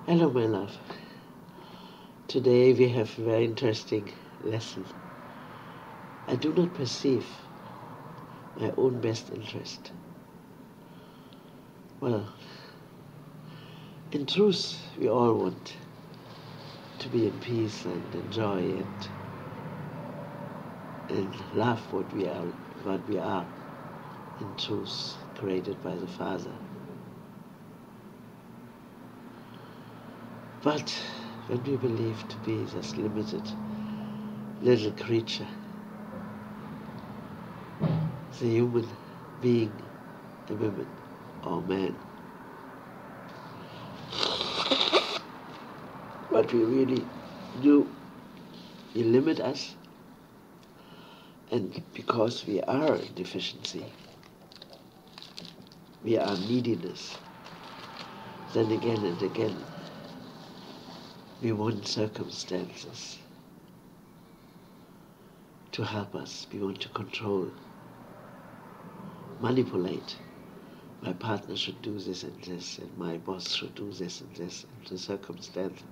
Hello, my love. Today we have a very interesting lesson. I do not perceive my own best interest. Well, in truth, we all want to be in peace and enjoy and love what we are in truth, created by the Father. But when we believe to be this limited little creature, the human being, a woman or man, what we really do, we limit us, and because we are in deficiency, we are neediness, then again and again we want circumstances to help us. We want to control, manipulate. My partner should do this and this, and my boss should do this and this, and the circumstance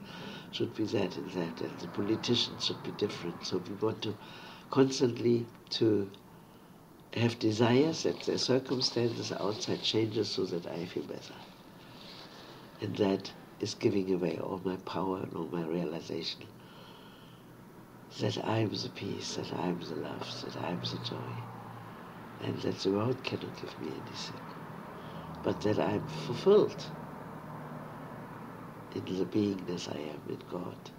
should be that and that, and the politicians should be different. So we want to constantly to have desires that the circumstances outside changes so that I feel better. And that is giving away all my power and all my realization that I am the peace, that I am the love, that I am the joy, and that the world cannot give me anything, but that I am fulfilled in the beingness I am in God.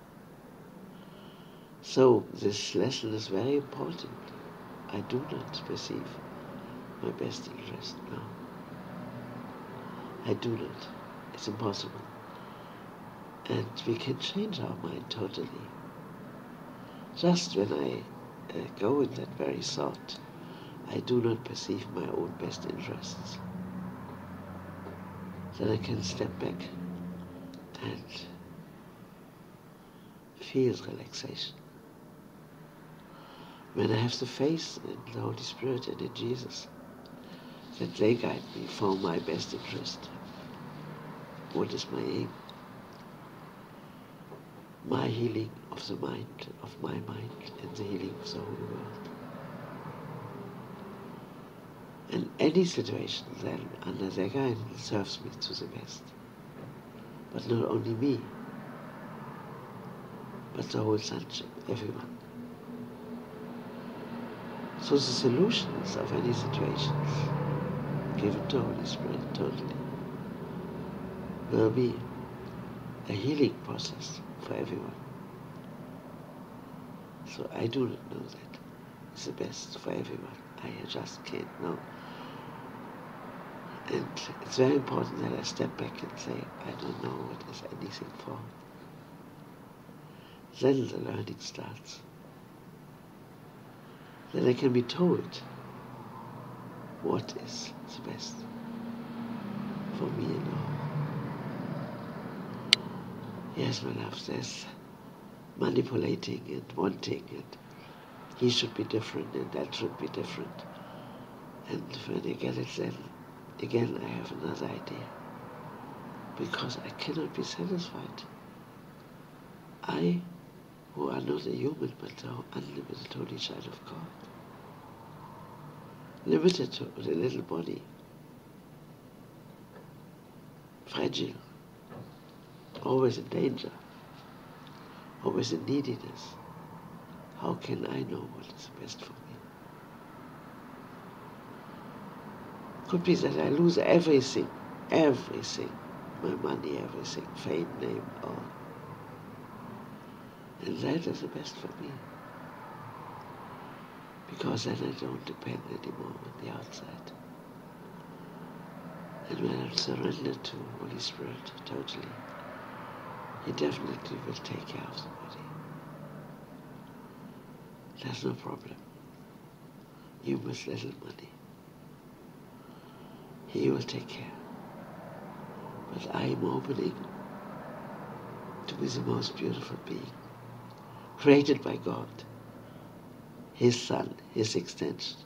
So this lesson is very important. I do not perceive my best interest now. I do not. It's impossible. And we can change our mind totally. Just when I go in that very thought, I do not perceive my own best interests. Then I can step back and feel relaxation. When I have the faith in the Holy Spirit and in Jesus, that they guide me for my best interest. What is my aim? My healing of the mind, of my mind, and the healing of the whole world. And any situation then, under their guidance, serves me to the best. But not only me, but the whole sonship, everyone. So the solutions of any situations given to Holy Spirit totally will be a healing process for everyone. So I do not know that it's the best for everyone. I just can't know. And it's very important that I step back and say, I don't know what is anything for. Then the learning starts. Then I can be told what is the best for me and all. Yes, my love, there's manipulating and wanting, and he should be different and that should be different. And when I get it, then again I have another idea. Because I cannot be satisfied. I, who are not a human, but the unlimited Holy Child of God, limited to a little body, fragile, always in danger, always in neediness. How can I know what is best for me? Could be that I lose everything, my money, everything, fame, name, all. And that is the best for me. Because then I don't depend anymore on the outside. And when I'm surrendered to Holy Spirit totally, He definitely will take care of the body. There's no problem. You with little money. He will take care. But I am opening to be the most beautiful being, created by God, His Son, His extension.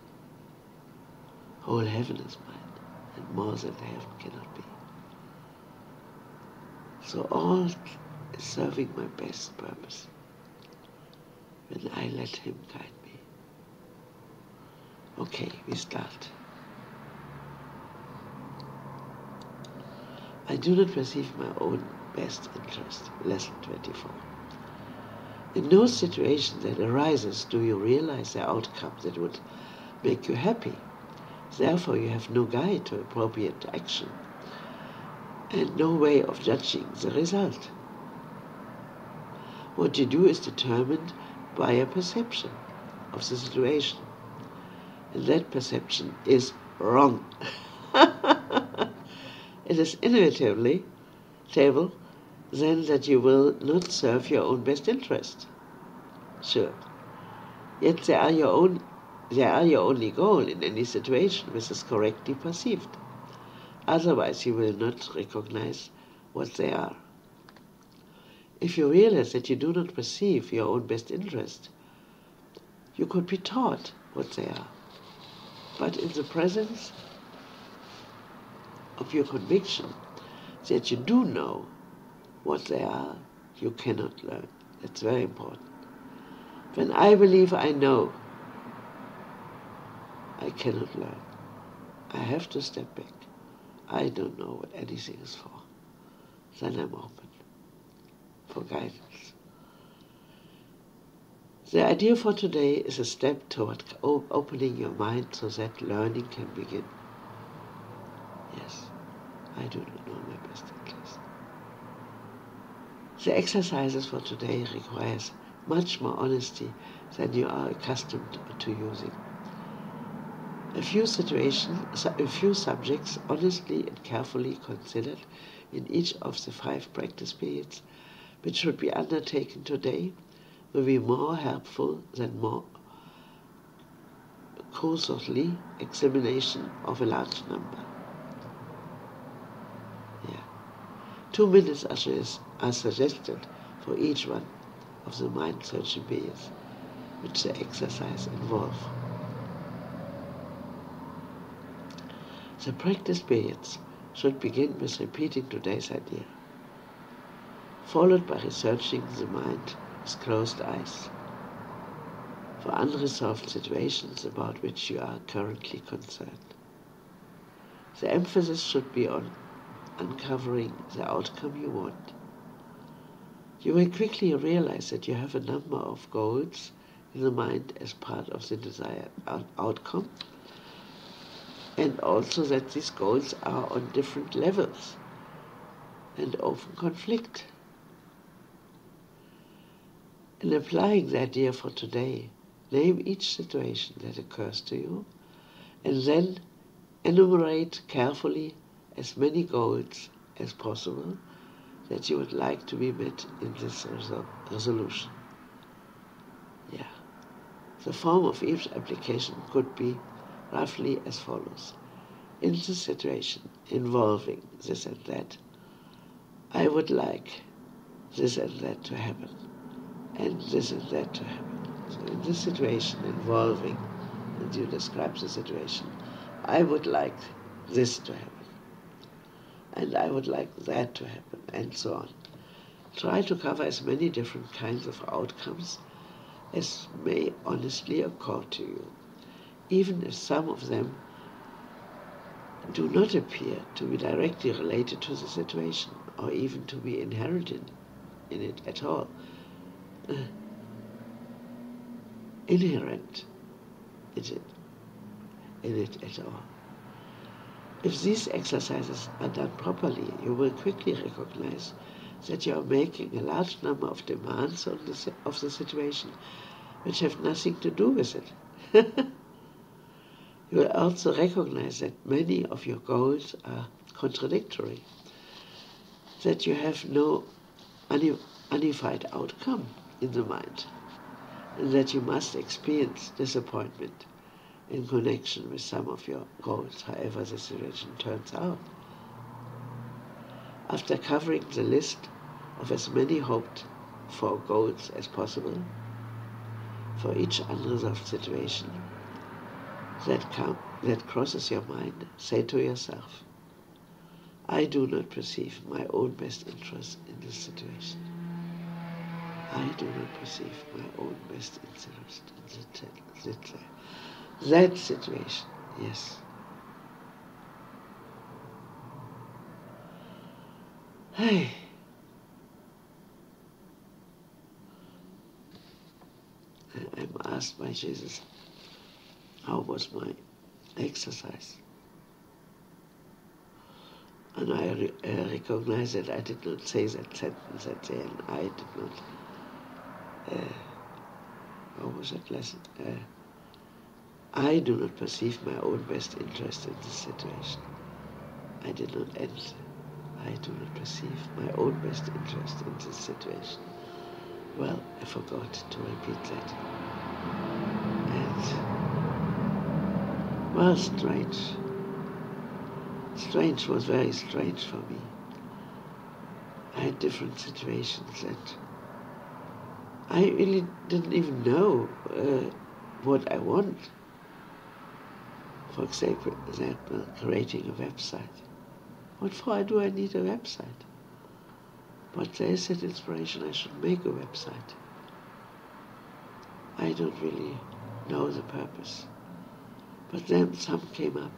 Whole heaven is mine, and more than heaven cannot be. So all is serving my best purpose when I let him guide me. Okay, we start. I do not perceive my own best interest. Lesson 24. In no situation that arises do you realize the outcome that would make you happy. Therefore, you have no guide to appropriate action and no way of judging the result. What you do is determined by a perception of the situation, and that perception is wrong. It is inevitably then that you will not serve your own best interest. Sure. Yet they are your only goal in any situation which is correctly perceived. Otherwise you will not recognize what they are. If you realize that you do not perceive your own best interest, you could be taught what they are. But in the presence of your conviction that you do know what they are, you cannot learn. That's very important. When I believe I know, I cannot learn. I have to step back. I don't know what anything is for. Then I'm open for guidance. The idea for today is a step toward opening your mind so that learning can begin. Yes, I do not know my best interest. The exercises for today requires much more honesty than you are accustomed to using. A few subjects honestly and carefully considered in each of the 5 practice periods which should be undertaken today will be more helpful than more cursory examination of a large number. 2 minutes are suggested for each one of the mind-searching periods which the exercise involve. The practice periods should begin with repeating today's idea, followed by researching the mind with closed eyes for unresolved situations about which you are currently concerned. The emphasis should be on uncovering the outcome you want. You will quickly realize that you have a number of goals in the mind as part of the desired outcome, and also that these goals are on different levels and often conflict. In applying the idea for today, name each situation that occurs to you and then enumerate carefully as many goals as possible that you would like to be met in this resolution. The form of each application could be roughly as follows. In this situation involving this and that, I would like this and that to happen, and this and that to happen. So in this situation involving, and you describe the situation, I would like this to happen, and I would like that to happen, and so on. Try to cover as many different kinds of outcomes as may honestly occur to you, even if some of them do not appear to be directly related to the situation or even to be inherent in it at all. Inherent in it at all. If these exercises are done properly, you will quickly recognize that you are making a large number of demands of the situation which have nothing to do with it. You will also recognize that many of your goals are contradictory, that you have no unified outcome in the mind, and that you must experience disappointment in connection with some of your goals, however the situation turns out. After covering the list of as many hoped-for goals as possible for each unresolved situation that crosses your mind, say to yourself, I do not perceive my own best interest in this situation. I do not perceive my own best interest in that situation. Yes. Hey. I'm asked by Jesus, how was my exercise? And I recognize that I did not say that sentence at the end. I did not. What was that lesson? I do not perceive my own best interest in this situation. I did not end. I do not perceive my own best interest in this situation. Well, I forgot to repeat that. And, well, strange. Strange was very strange for me. I had different situations that I really didn't even know what I want. For example, creating a website. What for do I need a website? But there is that inspiration I should make a website. I don't really know the purpose. But then some came up.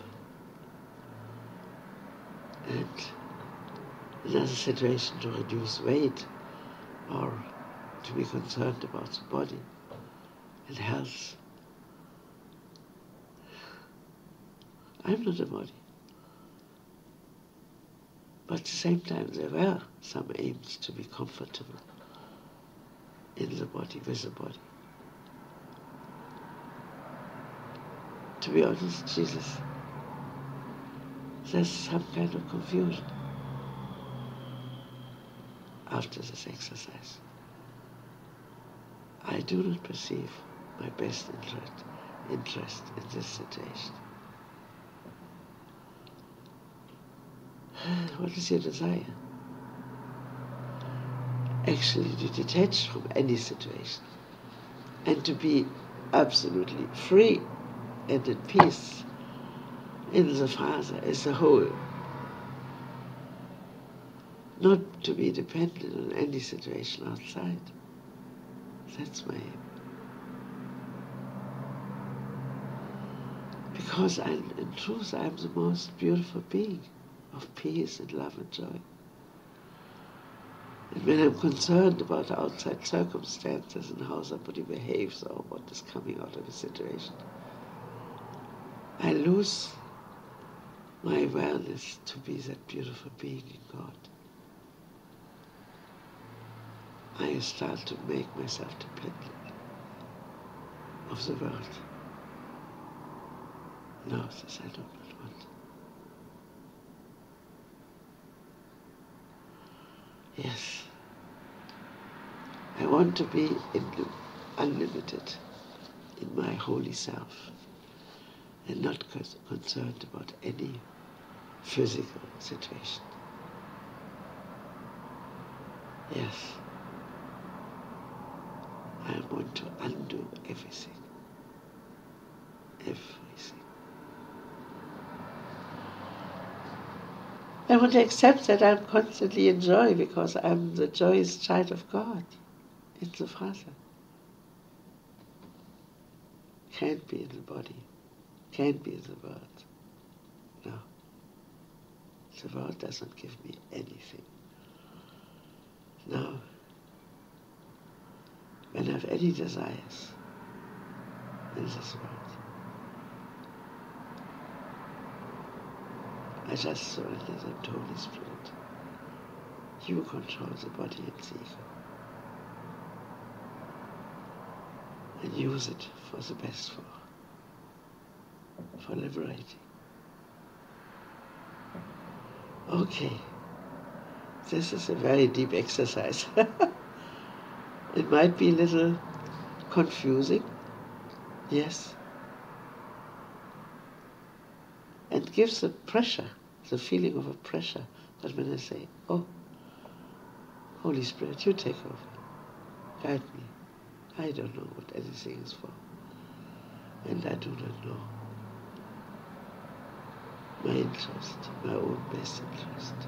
And another situation to reduce weight or to be concerned about the body and health. I'm not a body. But at the same time, there were some aims to be comfortable in the body, with the body. To be honest, Jesus, there's some kind of confusion after this exercise. I do not perceive my best interest in this situation. What is your desire? Actually, to detach from any situation and to be absolutely free and at peace in the Father as a whole. Not to be dependent on any situation outside. That's my aim. Because in truth, I'm the most beautiful being of peace and love and joy. And when I'm concerned about outside circumstances and how somebody behaves or what is coming out of a situation, I lose my awareness to be that beautiful being in God. I start to make myself dependent of the world. No, this I do not want. Yes, I want to be unlimited in my holy self and not concerned about any physical situation. Yes, I want to undo everything. Everything. I want to accept that I'm constantly in joy because I'm the joyous child of God. It's the Father. Can't be in the body. Can't be in the world. No. The world doesn't give me anything. No. When I have any desires in this world, I just surrender them to Holy Spirit. You control the body and the ego. And use it for the best, for liberating. Okay, this is a very deep exercise. It might be a little confusing, yes, and gives a pressure, the feeling of a pressure. But when I say, oh, Holy Spirit, you take over, guide me. I don't know what anything is for, and I do not know my interest, my own best interest.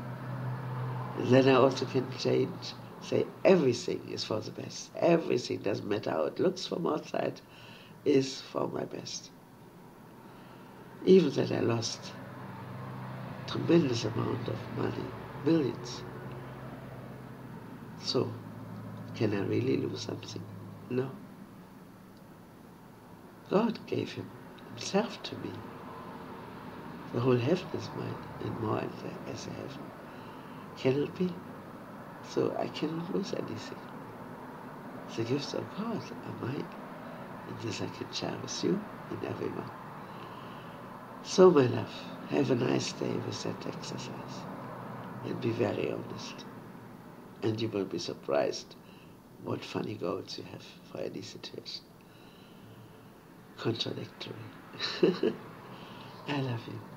And then I also can change, say everything is for the best. Everything, doesn't matter how it looks from outside, is for my best. Even that I lost tremendous amount of money, millions. So, can I really lose something? No. God gave himself to me. The whole heaven is mine, and more as a heaven. Cannot be. So I cannot lose anything. The gifts of God are mine, and this I can share with you and everyone. So, my love, have a nice day with that exercise, and be very honest. And you will be surprised what funny goals you have for any situation. Contradictory. I love you.